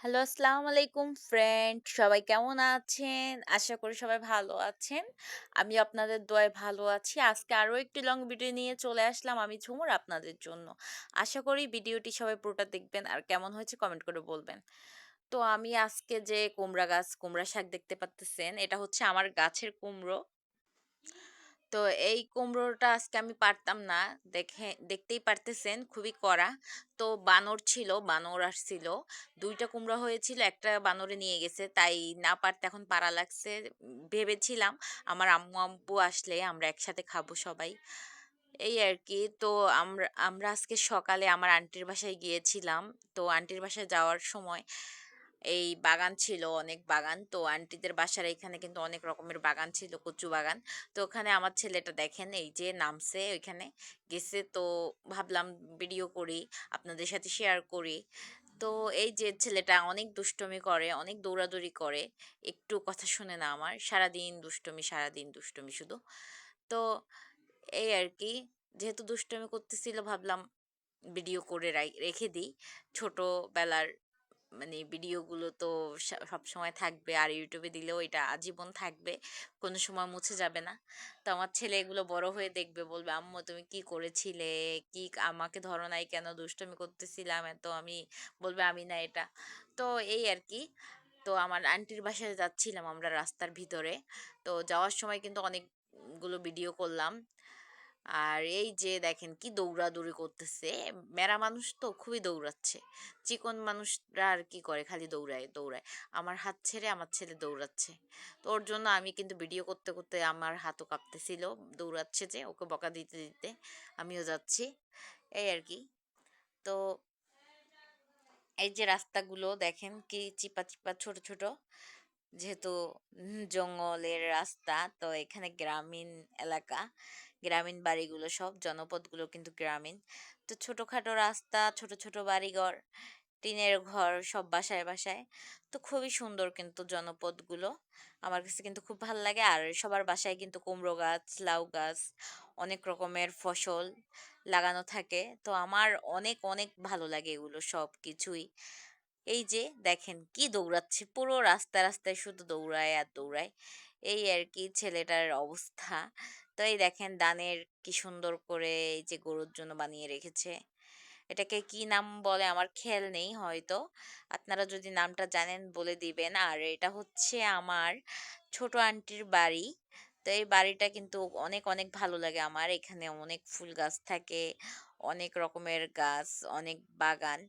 Hello, আসসালামু আলাইকুম friend. সবাই কেমন আছেন? আশা করি সবাই ভালো আছেন। আমি আপনাদের দোয়ায় ভালো আছি। আজকে আরো একটি লং ভিডিও নিয়ে চলে আসলাম আমি ঝুমুর আপনাদের জন্য। আশা করি ভিডিওটি সবাই পুরোটা দেখবেন আর কেমন হয়েছে কমেন্ট করে বলবেন। তো আমি আজকে যে কুমড়া গাছ, কুমড়া শাক দেখতে পারতেছেন, এটা হচ্ছে আমার গাছের কুমড়ো। তো এই কুমড়োটা আজকে আমি পারতাম না। দেখতেই পারতেছেন খুবই কড়া। তো বানর ছিল, বানর আসছিল। ২ টা কুমড়া হয়েছিল, একটা বানরে নিয়ে গেছে। তাই না পারতে এখন পারা লাগছে। ভেবেছিলাম আমার আম্মু-আব্বু আসলে আমরা একসাথে খাবো সবাই। এই আরকি। তো আমরা আমরা আজকে সকালে আমার আন্টির বাসায় গিয়েছিলাম। তো আন্টির বাসায় যাওয়ার সময় এই বাগান ছিল, অনেক বাগান। তো আন্টিদের বাসার এখানে কিন্তু অনেক রকমের বাগান ছিল, কচু বাগান। তো ওখানে আমার ছেলেটা দেখেন এই যে নামছে ওইখানে গেছে। তো ভাবলাম ভিডিও করি, আপনাদের সাথে শেয়ার করি। তো এই যে ছেলেটা অনেক দুষ্টুমি করে, অনেক দৌড়াদৌড়ি করে। একটু কথা শুনে না আমার। সারাদিন দুষ্টুমি, সারাদিন দুষ্টুমি শুধু। তো এই আরকি। যেহেতু দুষ্টুমি করতেছিল ভাবলাম ভিডিও করে রেখে দিই। ছোটবেলার মানে ভিডিওগুলো তো সবসময় থাকবে আর ইউটিউবে দিলেও এটা আজীবন থাকবে, কোনো সময় মুছে যাবে না। তো আমার ছেলে এগুলো বড় হয়ে দেখবে, বলবে আম্মু তুমি কি করেছিলে, কি আমাকে ধরো নাই কেন, দুষ্টুমি করতেছিলাম এত আমি, বলবে আমি না এটা। তো এই আর কি। তো আমার আন্টির বাসায় যাচ্ছিলাম আমরা রাস্তার ভিতরে। তো যাওয়ার সময় কিন্তু অনেকগুলো ভিডিও করলাম। আর এই যে দেখেন কি দৌড়াদৌড়ি করতেছে। মেরা মানুষ তো খুবই দৌড়াচ্ছে। চিকন মানুষরা আর কি করে, খালি দৌড়ায় দৌড়ায়। আমার হাত ছেড়ে আমার ছেলে দৌড়াচ্ছে। তো ওর জন্য আমি কিন্তু ভিডিও করতে করতে আমার হাতও কাঁপতেছিল। দৌড়াচ্ছে যে, ওকে বকা দিতে দিতে আমিও যাচ্ছি। এই আর কি। তো এই যে রাস্তাগুলো দেখেন কি চিপা চিপা ছোট ছোট, যেহেতু জঙ্গলের রাস্তা, তো এখানে গ্রামীণ এলাকা, গ্রামীণ বাড়িগুলো, সব জনপদগুলো কিন্তু গ্রামীণ। তো ছোটখাটো রাস্তা, ছোট ছোট বাড়িঘর, টিনের ঘর, সব বাসায় বাসায়। তো খুবই সুন্দর কিন্তু জনপদগুলো। আমার কাছে কিন্তু খুব ভালো লাগে। আর সবার বাসায় কিন্তু কুমড়ো গাছ, লাউ গাছ, অনেক রকমের ফসল লাগানো থাকে। তো আমার অনেক অনেক ভালো লাগে এগুলো সব কিছুই। এই যে দেখেন কি দৌড়াচ্ছে, পুরো রাস্তায় রাস্তায় শুধু দৌড়ায় আর দৌড়ায়। এই আর কি ছেলেটার অবস্থা। তো এই দেখেন দানের কি সুন্দর করে এই যে গরুর জন্য বানিয়ে রেখেছে। এটাকে কি নাম বলে আমার খেয়াল নেই, হয়তো আপনারা যদি নামটা জানেন বলে দিবেন। আর এটা হচ্ছে আমার ছোট আন্টির বাড়ি। তো এই বাড়িটা কিন্তু অনেক অনেক ভালো লাগে আমার। এখানে অনেক ফুল গাছ থাকে, অনেক রকমের গাছ, অনেক বাগান।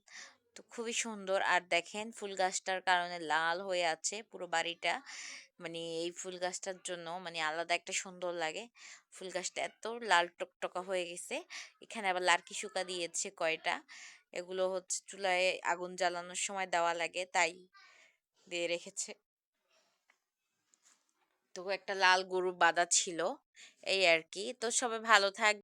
তো খুবই সুন্দর। আর দেখেন ফুল গাছটার কারণে লাল হয়ে আছে পুরো বাড়িটা। মানে এই ফুল গাছটার জন্য মানে আলাদা একটা সুন্দর লাগে। ফুল গাছটা এত লাল টকটকা হয়ে গেছে। এখানে আবার লার্কি শুকা দিয়েছে কয়টা। এগুলো হচ্ছে চুলায় আগুন জ্বালানোর সময় দেওয়া লাগে, তাই দিয়ে রেখেছে। তো একটা লাল গরু বাঁধা ছিল। এই আর কি। তো সবাই ভালো থাক